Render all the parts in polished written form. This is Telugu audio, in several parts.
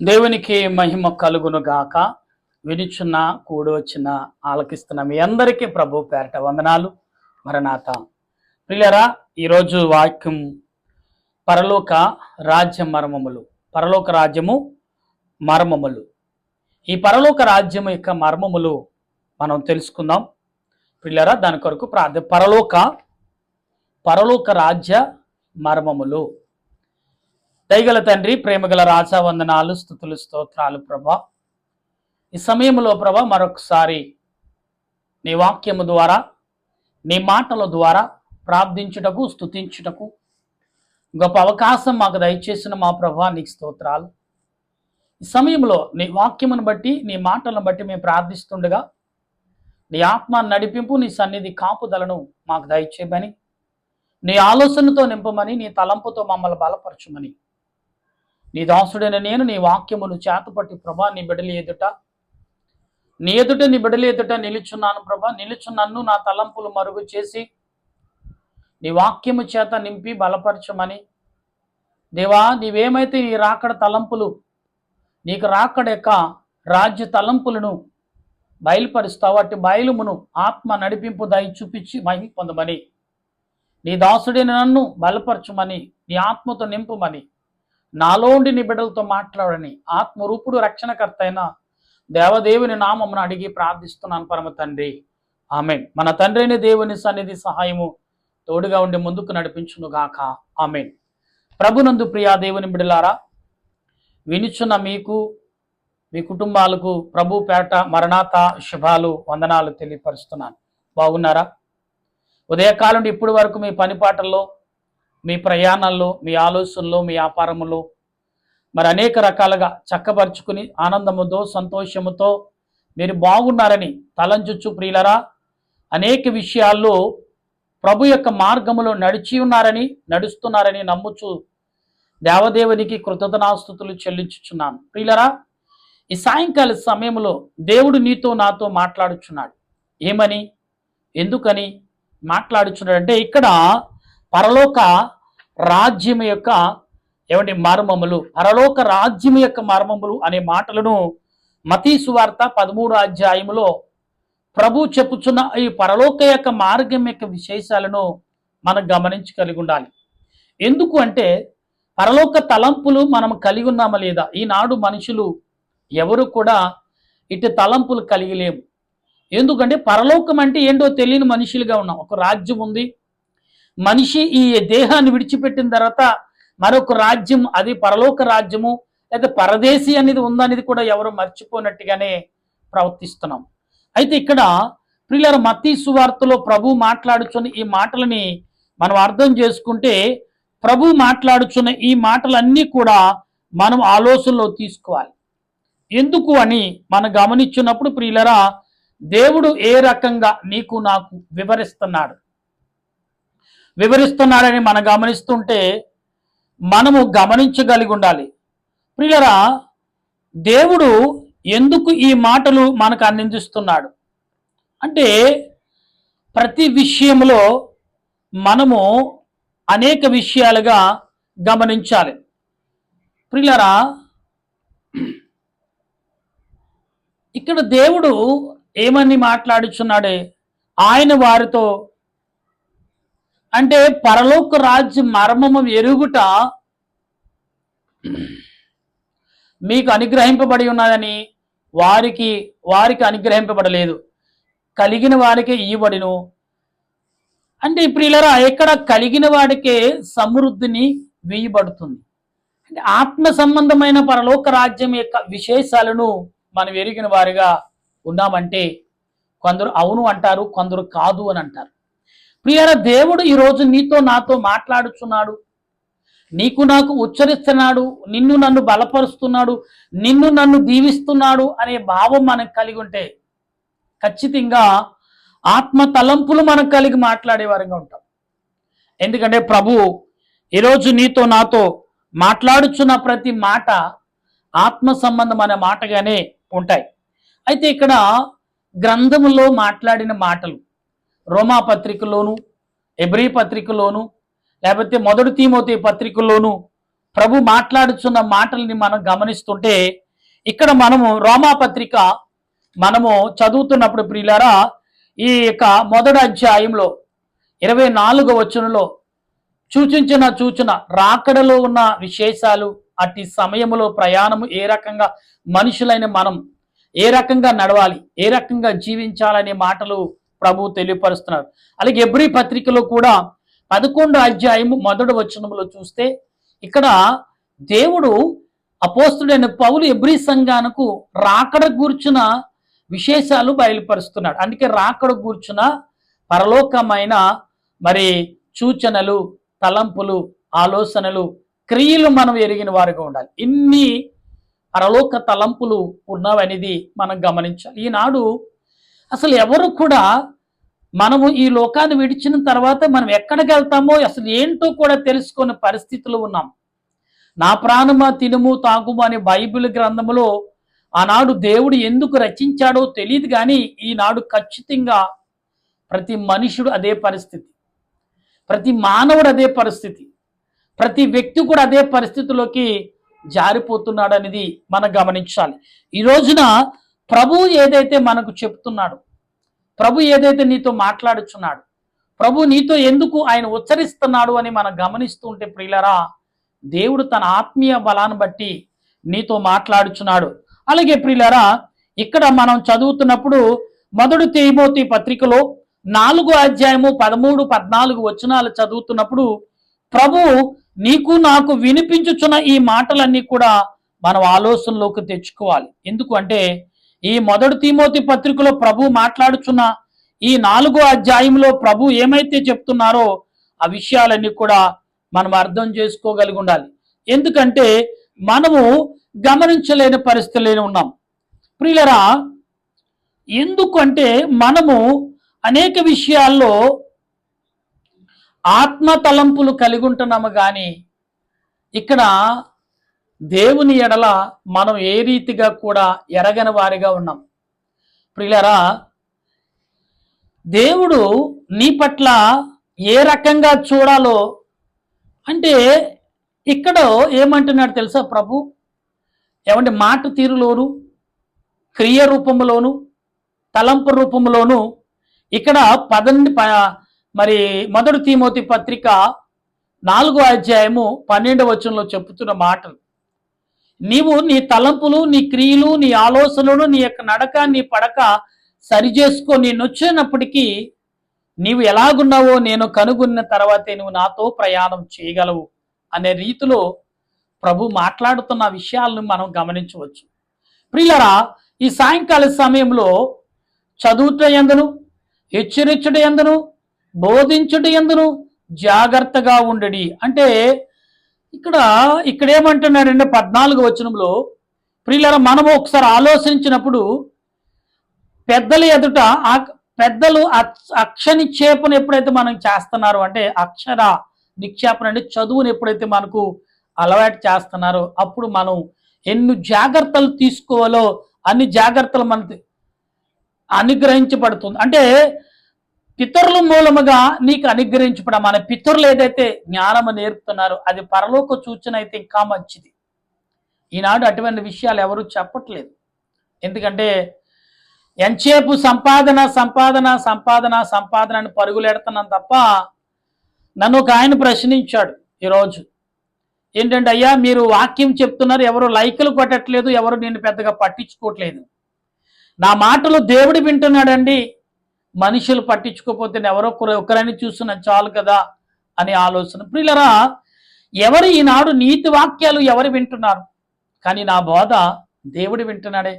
దేవునికి మహిమ కలుగును గాక. వినిచున్న కూడి వచ్చిన ఆలకిస్తున్న మీ అందరికీ ప్రభు పేరట వందనాలు. మరణాత ప్రియులరా, ఈరోజు వాక్యం పరలోక రాజ్య మర్మములు. పరలోక రాజ్యము మర్మములు. ఈ పరలోక రాజ్యము యొక్క మర్మములు మనం తెలుసుకుందాం. ప్రియులరా, దాని కొరకు పరలోక రాజ్య మర్మములు. దయగల తండ్రి, ప్రేమగల రాజా, వందనాలు, స్తుతులు, స్తోత్రాలు ప్రభా. ఈ సమయంలో ప్రభా మరొకసారి నీ వాక్యము ద్వారా, నీ మాటల ద్వారా ప్రార్థించుటకు, స్తుతించుటకు గొప్ప అవకాశం మాకు దయచేసిన మా ప్రభా నీకు స్తోత్రాలు. ఈ సమయంలో నీ వాక్యమును బట్టి, నీ మాటలను బట్టి మేము ప్రార్థిస్తుండగా నీ ఆత్మ నడిపింపు, నీ సన్నిధి కాపుదలను మాకు దయచేయమని, నీ ఆలోచనతో నింపమని, నీ తలంపుతో మమ్మల్ని బలపరచుమని నీ దాసుడైన నేను నీ వాక్యమును చేతపట్టి ప్రభా నీ బిడ్డల ఎదుట నీ బిడ్డల ఎదుట నిలుచున్నాను ప్రభా. నిలుచున్నన్ను నా తలంపులు మరుగు చేసి నీ వాక్యము చేత నింపి బలపరచమని, దేవా నీవేమైతే నీ రాకడ తలంపులు, నీకు రాకడ యొక్క రాజ్య తలంపులను బయలుపరుస్తావు, అట్టి బయలుమును ఆత్మ నడిపింపు దయ చూపించి మహిమ పొందమని, నీ దాసుడైన నన్ను బలపరచుమని, నీ ఆత్మతో నింపుమని, నాలోండి నీ బిడ్డలతో మాట్లాడని ఆత్మరూపుడు రక్షణకర్త అయిన దేవదేవుని నామమును అడిగి ప్రార్థిస్తున్నాను పరమ తండ్రి, ఆమెన్. మన తండ్రి అయిన దేవుని సన్నిధి సహాయము తోడుగా ఉండి ముందుకు నడిపించును గాక, ఆమెన్. ప్రభునందు ప్రియా దేవుని బిడ్డలారా, వినుచున్న మీకు, మీ కుటుంబాలకు ప్రభు పేట మరణాత శుభాలు, వందనాలు తెలియపరుస్తున్నాను. బాగున్నారా? ఉదయకాలం నుండి ఇప్పటి వరకు మీ పనిపాటల్లో, మీ ప్రయాణాల్లో, మీ ఆలోచనలో, మీ వ్యాపారంలో మరి అనేక రకాలుగా చక్కపరుచుకుని ఆనందముతో, సంతోషముతో మీరు బాగున్నారని తలంచుచ్చు ప్రియులరా. అనేక విషయాల్లో ప్రభు యొక్క మార్గములో నడుస్తున్నారని నమ్ముచు దేవదేవునికి కృతజ్ఞతాస్తుతులు చెల్లించుచున్నాను. ప్రియులరా, ఈ సాయంకాల సమయంలో దేవుడు నీతో నాతో మాట్లాడుచున్నాడు. ఏమని, ఎందుకని మాట్లాడుచున్నాడు అంటే, ఇక్కడ పరలోక రాజ్యం యొక్క మర్మములు, పరలోక రాజ్యం యొక్క మర్మములు అనే మాటలను మత్తయి సువార్త 13వ అధ్యాయములో ప్రభు చెప్పుచున్న ఈ పరలోక యొక్క మార్గం యొక్క విశేషాలను మనం గమనించగలిగి ఉండాలి. ఎందుకు అంటే, పరలోక తలంపులు మనం కలిగి ఉన్నామా లేదా? ఈనాడు మనుషులు ఎవరు కూడా ఇటు తలంపులు కలిగి లేము. ఎందుకంటే పరలోకం అంటే ఏంటో తెలియని మనుషులుగా ఉన్నాం. ఒక రాజ్యం ఉంది. మనిషి ఈ దేహాన్ని విడిచిపెట్టిన తర్వాత మరొక రాజ్యం, అది పరలోక రాజ్యము లేదా పరదేశీ అనేది ఉందనేది కూడా ఎవరు మర్చిపోయినట్టుగానే ప్రవర్తిస్తున్నాం. అయితే ఇక్కడ ప్రియులారా, మత్తయి సువార్తలో ప్రభు మాట్లాడుచున్న ఈ మాటలని మనం అర్థం చేసుకుంటే, ప్రభు మాట్లాడుచున్న ఈ మాటలన్నీ కూడా మనం ఆలోచనలో తీసుకోవాలి. ఎందుకు అని మనం గమనించినప్పుడు ప్రియులారా, దేవుడు ఏ రకంగా నీకు నాకు వివరిస్తున్నాడని మనం గమనిస్తుంటే మనము గమనించగలిగి ఉండాలి. ప్రియులరా, దేవుడు ఎందుకు ఈ మాటలు మనకు అందిస్తున్నాడు అంటే, ప్రతి విషయంలో మనము అనేక విషయాలుగా గమనించాలి. ప్రియులరా, ఇక్కడ దేవుడు ఏమని మాట్లాడుచున్నాడే, ఆయన వారితో అంటే పరలోక రాజ్య మర్మము ఎరుగుట మీకు అనుగ్రహింపబడి ఉన్నదని వారికి అనుగ్రహింపబడలేదు, కలిగిన వారికే ఇవ్వబడిను. అంటే ప్రియులారా, ఎక్కడ కలిగిన వాడికే సమృద్ధిని వేయబడుతుంది. అంటే ఆత్మ సంబంధమైన పరలోక రాజ్యం యొక్క విశేషాలను మనం ఎరిగిన వారిగా ఉన్నామంటే కొందరు అవును అంటారు, కొందరు కాదు అని అంటారు. ప్రియరా, దేవుడు ఈరోజు నీతో నాతో మాట్లాడుచున్నాడు, నీకు నాకు ఉచ్చరిస్తున్నాడు, నిన్ను నన్ను బలపరుస్తున్నాడు, నిన్ను నన్ను దీవిస్తున్నాడు అనే భావం మనకు కలిగి ఉంటే ఖచ్చితంగా ఆత్మ తలంపులు మనం కలిగి మాట్లాడే వారంగా ఉంటాం. ఎందుకంటే ప్రభు ఈరోజు నీతో నాతో మాట్లాడుచున్న ప్రతి మాట ఆత్మ సంబంధమైన మాటగానే ఉంటాయి. అయితే ఇక్కడ గ్రంథములో మాట్లాడిన మాటలు రోమా పత్రికలోను, ఎబ్రీ పత్రికలోను, లేకపోతే 1 తీమోతి పత్రికలోను ప్రభు మాట్లాడుతున్న మాటల్ని మనం గమనిస్తుంటే ఇక్కడ మనము రోమాపత్రిక మనము చదువుతున్నప్పుడు ప్రియులారా ఈ యొక్క మొదటి అధ్యాయంలో 24వ వచనంలో సూచన రాకడలో ఉన్న విశేషాలు, అట్టి సమయంలో ప్రయాణము ఏ రకంగా మనుషులైన మనం ఏ రకంగా నడవాలి, ఏ రకంగా జీవించాలనే మాటలు ప్రభు తెలియపరుస్తున్నారు. అలాగే హెబ్రీ పత్రికలో కూడా 11వ అధ్యాయము మొదటి వచనంలో చూస్తే ఇక్కడ దేవుడు అపోస్తుడైన పౌలు హెబ్రీ సంఘానికి రాకడ గూర్చిన విశేషాలు బయలుపరుస్తున్నాడు. అందుకే రాకడ గూర్చిన పరలోకమైన మరి సూచనలు, తలంపులు, ఆలోచనలు, క్రియలు మనం ఎరిగిన వారుగా ఉండాలి. ఇన్ని పరలోక తలంపులు ఉన్నవనేది మనం గమనించాలి. ఈనాడు అసలు ఎవరు కూడా మనము ఈ లోకాన్ని విడిచిన తర్వాత మనం ఎక్కడికి వెళ్తామో అసలు ఏంటో కూడా తెలుసుకునే పరిస్థితులు ఉన్నాం. నా ప్రాణమా తినుము తాగుము అనే బైబిల్ గ్రంథములో ఆనాడు దేవుడు ఎందుకు రచించాడో తెలియదు, కానీ ఈనాడు ఖచ్చితంగా ప్రతి మనుషుడు అదే పరిస్థితి, ప్రతి మానవుడు అదే పరిస్థితి, ప్రతి వ్యక్తి కూడా అదే పరిస్థితిలోకి జారిపోతున్నాడు అనేది మనం గమనించాలి. ఈ రోజున ప్రభు ఏదైతే మనకు చెప్తున్నాడు, ప్రభు ఏదైతే నీతో మాట్లాడుచున్నాడు, ప్రభు నీతో ఎందుకు ఆయన ఉచ్చరిస్తున్నాడు అని మనం గమనిస్తూ ఉంటే ప్రియులరా, దేవుడు తన ఆత్మీయ బలాన్ని బట్టి నీతో మాట్లాడుచున్నాడు. అలాగే ప్రియులరా, ఇక్కడ మనం చదువుతున్నప్పుడు మొదటి తిమోతి పత్రికలో 4వ అధ్యాయము 13, 14 వచనాలు చదువుతున్నప్పుడు ప్రభు నీకు నాకు వినిపించుచున్న ఈ మాటలన్నీ కూడా మనం ఆలోచనలోకి తెచ్చుకోవాలి. ఎందుకు అంటే ఈ మొదటి తిమోతి పత్రికలో ప్రభు మాట్లాడుచున్న ఈ 4వ అధ్యాయంలో ప్రభు ఏమైతే చెప్తున్నారో ఆ విషయాలన్నీ కూడా మనం అర్థం చేసుకోగలిగి ఉండాలి. ఎందుకంటే మనము గమనించలేని పరిస్థితుల్లో ఉన్నాం ప్రియులరా. ఎందుకంటే మనము అనేక విషయాల్లో ఆత్మ తలంపులు కలిగి ఉంటున్నాము, కానీ ఇక్కడ దేవుని ఎడల మనం ఏ రీతిగా కూడా ఎరగని వారిగా ఉన్నాం ప్రియులరా. దేవుడు నీ పట్ల ఏ రకంగా చూడాలో అంటే ఇక్కడ ఏమంటున్నాడు తెలుసా ప్రభు? ఏమంటే మాట తీరులోను, క్రియ రూపంలోను, తలంపు రూపంలోను ఇక్కడ మరి మొదటి తిమోతి పత్రిక 4వ అధ్యాయము 12వ వచనంలో చెప్పుతున్న మాటలు, నీవు నీ తలంపులు, నీ క్రియలు, నీ ఆలోచనలు, నీ యొక్క నడక, నీ పడక సరిచేసుకో. నేను వచ్చినప్పటికీ నీవు ఎలాగున్నావో నేను కనుగొన్న తర్వాతే నువ్వు నాతో ప్రయాణం చేయగలవు అనే రీతిలో ప్రభు మాట్లాడుతున్న విషయాలను మనం గమనించవచ్చు. ప్రియులరా, ఈ సాయంకాల సమయంలో చదువుట యందును, హెచ్చరించుట యందును, బోధించుట యందును జాగ్రత్తగా ఉండడి అంటే ఇక్కడ ఏమంటున్నాడంటే 14వ వచనంలో ప్రియులరా, మనము ఒకసారి ఆలోచించినప్పుడు పెద్దల ఎదుట పెద్దలు అక్ష నిక్షేపణ ఎప్పుడైతే మనం చేస్తున్నారో అంటే అక్షర నిక్షేపణ అంటే చదువుని ఎప్పుడైతే మనకు అలవాటు చేస్తున్నారో అప్పుడు మనం ఎన్ని జాగ్రత్తలు తీసుకోవాలో అన్ని జాగ్రత్తలు మనకి అనుగ్రహించబడుతుంది. అంటే పితరుల మూలముగా నీకు అనుగ్రహించబడ మన పితరులు ఏదైతే జ్ఞానము నేర్పుతున్నారో అది పరలోక సూచన అయితే ఇంకా మంచిది. ఈనాడు అటువంటి విషయాలు ఎవరు చెప్పట్లేదు. ఎందుకంటే ఎంతసేపు సంపాదన సంపాదన సంపాదన సంపాదన అని పరుగులెడుతున్నాను తప్ప, నన్ను ఒక ఆయన ప్రశ్నించాడు ఈరోజు, ఏంటంటే అయ్యా మీరు వాక్యం చెప్తున్నారు, ఎవరు లైకులు కొట్టట్లేదు, ఎవరు నేను పెద్దగా పట్టించుకోవట్లేదు, నా మాటలు దేవుడు వింటున్నాడండి, మనుషులు పట్టించుకోకపోతే ఎవరో ఒకరిని చూస్తున్నా చాలు కదా అని ఆలోచన. ప్రియులరా, ఎవరు ఈనాడు నీతి వాక్యాలు ఎవరు వింటున్నారు? కానీ నా బోధ దేవుడు వింటున్నాడే,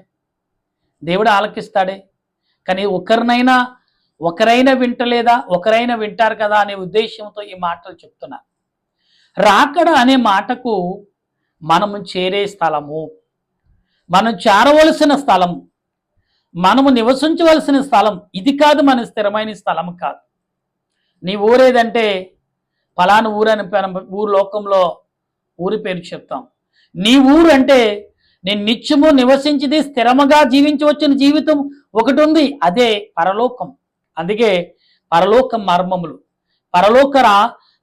దేవుడు ఆలకిస్తాడే. కానీ ఒకరైనా వింటలేదా, ఒకరైనా వింటారు కదా అనే ఉద్దేశంతో ఈ మాటలు చెప్తున్నారు. రాకడ అనే మాటకు మనము చేరే స్థలము, మనం చేరవలసిన స్థలం, మనము నివసించవలసిన స్థలం ఇది కాదు, మన స్థిరమైన స్థలం కాదు. నీ ఊరేదంటే ఫలానా ఊరని ఊరు లోకంలో ఊరి పేరు చెప్తాం. నీ ఊరు అంటే నేను నిత్యము నివసించింది స్థిరముగా జీవించవచ్చిన జీవితం ఒకటి ఉంది, అదే పరలోకం. అందుకే పరలోక మర్మములు, పరలోక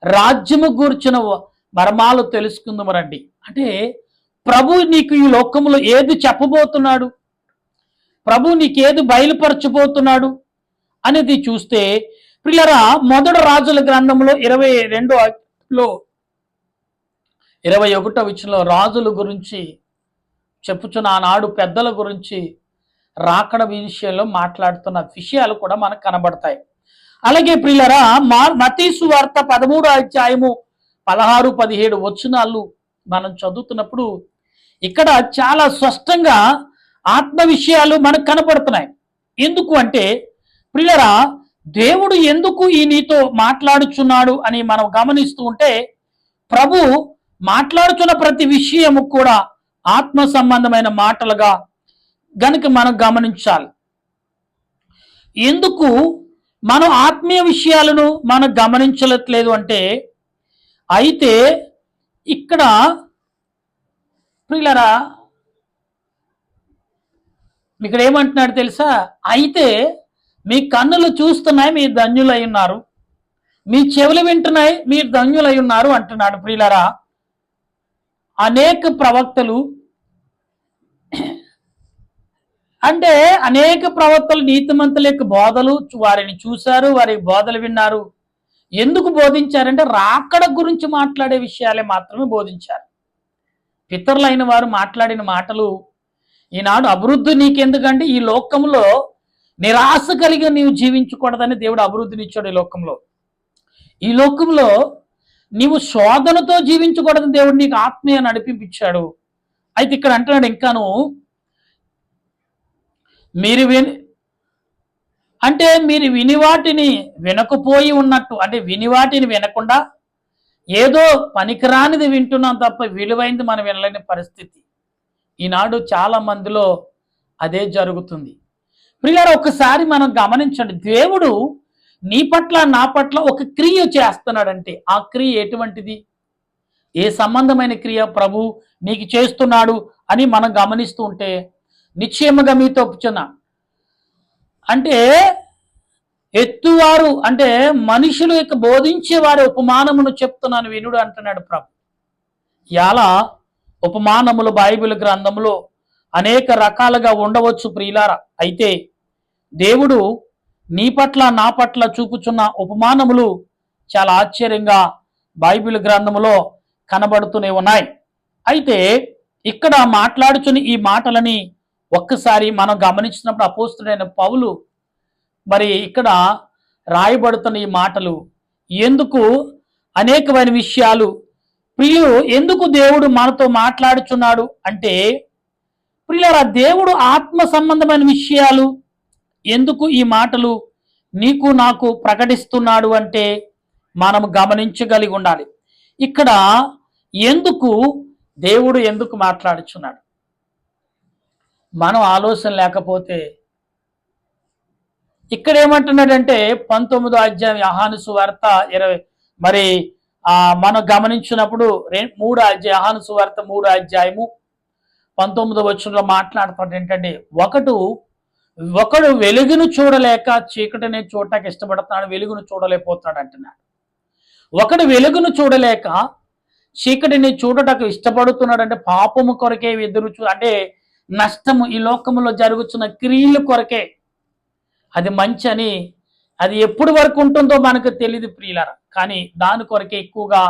రాజ్యము గూర్చిన మర్మాలు తెలుసుకుందాము రండి. అంటే ప్రభు నీకు ఈ లోకంలో ఏది చెప్పబోతున్నాడు, ప్రభు నీకేది బయలుపరచబోతున్నాడు అనేది చూస్తే ప్రియులారా, మొదటి రాజుల గ్రంథంలో 22లో 21వ వచనంలో రాజుల గురించి చెప్పుచున్న ఆనాడు పెద్దల గురించి రాకడ విషయంలో మాట్లాడుతున్న విషయాలు కూడా మనకు కనబడతాయి. అలాగే ప్రియులారా, మత్తయి సువార్త 13వ అధ్యాయము 16-17 వచనాలు మనం చదువుతున్నప్పుడు ఇక్కడ చాలా స్పష్టంగా ఆత్మ విషయాలు మనకు కనపడుతున్నాయి. ఎందుకు అంటే ప్రియులారా, దేవుడు ఎందుకు ఈ నీతో మాట్లాడుచున్నాడు అని మనం గమనిస్తూ ఉంటే ప్రభు మాట్లాడుచున్న ప్రతి విషయము కూడా ఆత్మ సంబంధమైన మాటలుగా గనుక మనం గమనించాలి. ఎందుకు మనం ఆత్మీయ విషయాలను మనం గమనించలేదు అంటే, అయితే ఇక్కడ ప్రియులారా ఇక్కడ ఏమంటున్నాడు తెలుసా? అయితే మీ కన్నులు చూస్తున్నాయి, మీరు ధన్యులై ఉన్నారు, మీ చెవులు వింటున్నాయి, మీరు ధన్యులై ఉన్నారు అంటున్నాడు. ప్రియులారా, అనేక ప్రవక్తలు అంటే అనేక ప్రవక్తలు నీతిమంతుల యొక్క బోధలు వారిని చూశారు, వారి బోధలు విన్నారు. ఎందుకు బోధించారంటే రాకడ గురించి మాట్లాడే విషయాలే మాత్రమే బోధించారు. పితరులైన వారు మాట్లాడిన మాటలు ఈనాడు అభివృద్ధి నీకెందుకంటే ఈ లోకంలో నిరాశ కలిగి నీవు జీవించకూడదని దేవుడు అభివృద్ధినిచ్చాడు. ఈ లోకంలో నీవు శోధనతో జీవించకూడదని దేవుడు నీకు ఆత్మీయ నడిపించాడు. అయితే ఇక్కడ అంటున్నాడు ఇంకాను, మీరు విని వాటిని వినకపోయి ఉన్నట్టు, అంటే విని వాటిని వినకుండా ఏదో పనికిరానిది వింటున్నాం తప్ప విలువైంది మనం వినలేని పరిస్థితి ఈనాడు చాలా మందిలో అదే జరుగుతుంది. ప్రియులారా, ఒకసారి మనం గమనించండి, దేవుడు నీ పట్ల నా పట్ల ఒక క్రియ చేస్తున్నాడంటే ఆ క్రియ ఎటువంటిది, ఏ సంబంధమైన క్రియ ప్రభు నీకు చేస్తున్నాడు అని మనం గమనిస్తూ ఉంటే నిశ్చయముగా మీతో చెప్తున్నా, అంటే ఎత్తువారు అంటే మనుషులు యొక్క బోధించే వారి ఉపమానమును చెప్తున్నాను వినుడు అంటున్నాడు ప్రభు. ఇలా ఉపమానములు బైబిల్ గ్రంథంలో అనేక రకాలుగా ఉండవచ్చు ప్రియులారా. అయితే దేవుడు నీ పట్ల నా పట్ల చూపుచున్న ఉపమానములు చాలా ఆశ్చర్యంగా బైబిల్ గ్రంథములో కనబడుతూనే ఉన్నాయి. అయితే ఇక్కడ మాట్లాడుచుని ఈ మాటలని ఒక్కసారి మనం గమనించినప్పుడు అపోస్తుడైన పౌలు మరి ఇక్కడ రాయబడుతున్న ఈ మాటలు ఎందుకు అనేకమైన విషయాలు ప్రియులు ఎందుకు దేవుడు మనతో మాట్లాడుచున్నాడు అంటే ప్రియులారా, దేవుడు ఆత్మ సంబంధమైన విషయాలు ఎందుకు ఈ మాటలు నీకు నాకు ప్రకటిస్తున్నాడు అంటే మనం గమనించగలిగి ఉండాలి. ఇక్కడ దేవుడు ఎందుకు మాట్లాడుచున్నాడు మనం ఆలోచన లేకపోతే ఇక్కడ ఏమంటున్నాడంటే 19వ అధ్యాయం యోహాను సువార్త 20 మరి మనం గమనించినప్పుడు యోహాను సువార్త 3వ అధ్యాయము 19వ వచనంలో మాట్లాడుతాడు ఏంటంటే, ఒకడు వెలుగును చూడలేక చీకటిని చూడటానికి ఇష్టపడుతున్నాడు, వెలుగును చూడలేకపోతున్నాడు అంటున్నాడు. ఒకడు వెలుగును చూడలేక చీకటిని చూడటకు ఇష్టపడుతున్నాడు అంటే పాపము కొరకే అంటే నష్టము ఈ లోకములో జరుగుతున్న క్రియల కొరకే. అది మంచి అని అది ఎప్పటి వరకు ఉంటుందో మనకు తెలియదు ప్రియులారా, కానీ దాని కొరకే ఎక్కువగా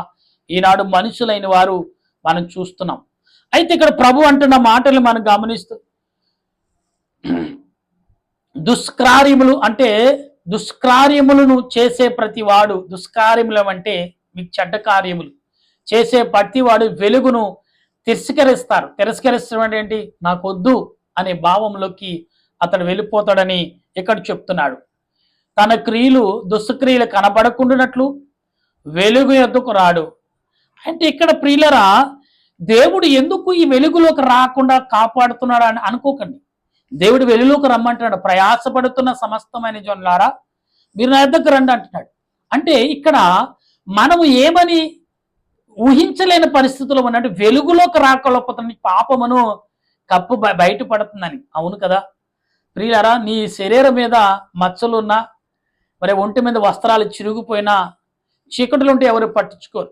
ఈనాడు మనుషులైన వారు మనం చూస్తున్నాం. అయితే ఇక్కడ ప్రభు అంటున్న మాటలు మనం గమనిస్తూ దుష్కార్యములు అంటే దుష్కార్యములను చేసే ప్రతి వాడు, దుష్కార్యములు అంటే మీకు చెడ్డ కార్యములు చేసే ప్రతి వాడు వెలుగును తిరస్కరిస్తాడు ఏంటి, నాకు వద్దు అనే భావంలోకి అతడు వెళ్ళిపోతాడని ఇక్కడ చెప్తున్నాడు. తన క్రియలు దుష్క్రియలు కనబడకుండానట్లు వెలుగు ఎద్దుకు రాడు అంటే ఇక్కడ ప్రియులరా, దేవుడు ఎందుకు ఈ వెలుగులోకి రాకుండా కాపాడుతున్నాడు అని అనుకోకండి. దేవుడు వెలుగులోకి రమ్మంటున్నాడు. ప్రయాసపడుతున్న సమస్తమైన జనులారా మీరు నా యొద్దకు రండి అంటున్నాడు. అంటే ఇక్కడ మనము ఏమని ఊహించలేని పరిస్థితుల్లో ఉన్నట్టు వెలుగులోకి రాకపోతున్న పాపమును కప్పు బయటపడుతుందని. అవును కదా ప్రియులారా, నీ శరీరం మీద మచ్చలున్నా మరి ఒంటి మీద వస్త్రాలు చిరిగిపోయినా చీకటిలో ఉంటే ఎవరు పట్టించుకోరు.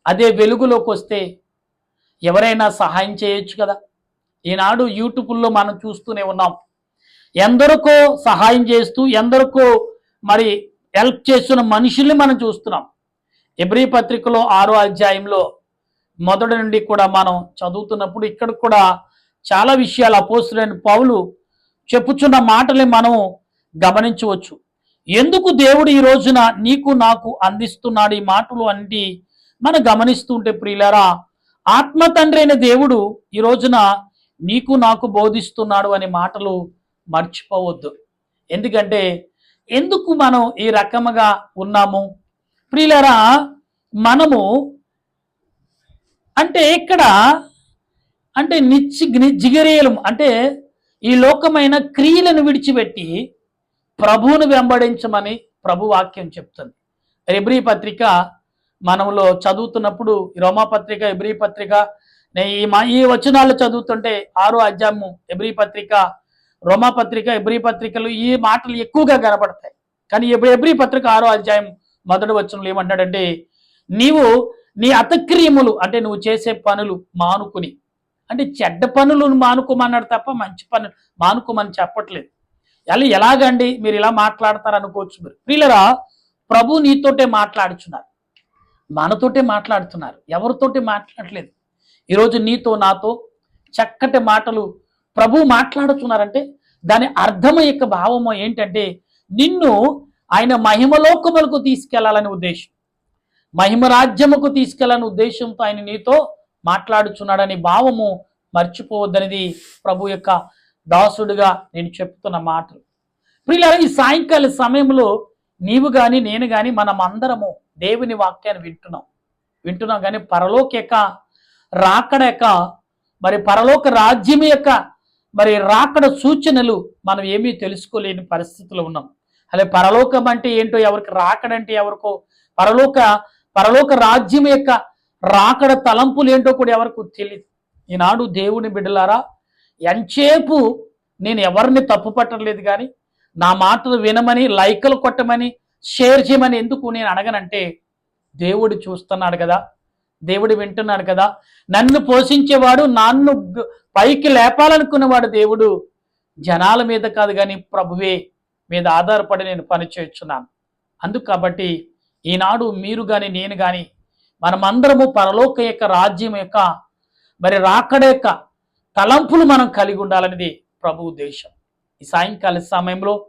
అదే వెలుగులోకి వస్తే ఎవరైనా సహాయం చేయొచ్చు కదా. ఈనాడు యూట్యూబ్లో మనం చూస్తూనే ఉన్నాం, ఎందరికో సహాయం చేస్తూ ఎందరికో మరి హెల్ప్ చేస్తున్న మనుషుల్ని మనం చూస్తున్నాం. ఎబ్రీ పత్రికలో 6వ అధ్యాయంలో మొదటి నుండి కూడా మనం చదువుతున్నప్పుడు ఇక్కడ కూడా చాలా విషయాలు అపోస్తలుడైన పౌలు చెప్పుచున్న మాటల్ని మనం గమనించవచ్చు. ఎందుకు దేవుడు ఈ రోజున నీకు నాకు అందిస్తున్నాడు ఈ మాటలు అంటే మనం గమనిస్తుంటే ప్రియులారా, ఆత్మ తండ్రి అయిన దేవుడు ఈ రోజున నీకు నాకు బోధిస్తున్నాడు అనే మాటలు మర్చిపోవద్దు. ఎందుకంటే ఎందుకు మనం ఈ రకముగా ఉన్నాము ప్రియులారా, మనము అంటే ఇక్కడ అంటే జిగరేలం అంటే ఈ లోకమైన క్రియలను విడిచిపెట్టి ప్రభువును వెంబడించమని ప్రభు వాక్యం చెప్తుంది. ఎబ్రీ పత్రిక మనములో చదువుతున్నప్పుడు రోమా పత్రిక, ఎబ్రీ పత్రిక ఈ వచనాలు చదువుతుంటే 6వ అధ్యాయము ఎబ్రీ పత్రిక, రోమా పత్రిక, ఎబ్రీ పత్రికలు ఈ మాటలు ఎక్కువగా కనబడతాయి. కానీ ఎబ్రీ పత్రిక 6వ అధ్యాయం మొదటి వచనంలో ఏమంటాడంటే, నీవు నీ అతక్రియములు అంటే నువ్వు చేసే పనులు మానుకుని, అంటే చెడ్డ పనులు మానుకోమన్నాడు తప్ప మంచి పనులు మానుకోమని చెప్పట్లేదు. ఎలాగండి మీరు ఇలా మాట్లాడతారు అనుకోవచ్చు మీరు. ప్రియులరా, ప్రభు నీతోటే మాట్లాడుచున్నారు, మనతోటే మాట్లాడుతున్నారు, ఎవరితోటి మాట్లాడలేదు. ఈరోజు నీతో నాతో చక్కటి మాటలు ప్రభు మాట్లాడుతున్నారంటే దాని అర్థం యొక్క భావము ఏంటంటే, నిన్ను ఆయన మహిమలోకములకు తీసుకెళ్లాలని ఉద్దేశం, మహిమ రాజ్యముకు తీసుకెళ్లాలని ఉద్దేశంతో ఆయన నీతో మాట్లాడుచున్నాడని భావము మర్చిపోవద్దనేది ప్రభు యొక్క దాసుడిగా నేను చెప్తున్న మాటలు. ప్రియులారా, ఈ సాయంకాల సమయంలో నీవు కానీ నేను కానీ మనం అందరము దేవుని వాక్యాన్ని వింటున్నాం కానీ పరలోక యొక్క రాకడ యొక్క మరి పరలోక రాజ్యం యొక్క మరి రాకడ సూచనలు మనం ఏమీ తెలుసుకోలేని పరిస్థితిలో ఉన్నాం. అదే పరలోకం అంటే ఏంటో ఎవరికి, రాకడ అంటే ఎవరికో, పరలోక రాజ్యం యొక్క రాకడ తలంపులు ఏంటో కూడా ఎవరికి తెలియదు. ఈనాడు దేవుని బిడ్డలారా, ఎంచేపు నేను ఎవరిని తప్పు పట్టలేదు కానీ నా మాటలు వినమని, లైకులు కొట్టమని, షేర్ చేయమని ఎందుకు నేను అడగనంటే, దేవుడు చూస్తున్నాడు కదా, దేవుడు వింటున్నాడు కదా. నన్ను పోషించేవాడు, నన్ను పైకి లేపాలనుకున్నవాడు దేవుడు జనాల మీద కాదు కానీ ప్రభువే మీద ఆధారపడి నేను పని చేస్తున్నాను. అందుకు కాబట్టి ఈనాడు మీరు కానీ నేను కానీ మనమందరము పరలోక యొక్క రాజ్యం యొక్క మరి రాకడ యొక్క తలంపులు మనం కలిగి ఉండాలనేది ప్రభు ఉద్దేశం. ఈ సాయంకాల సమయంలో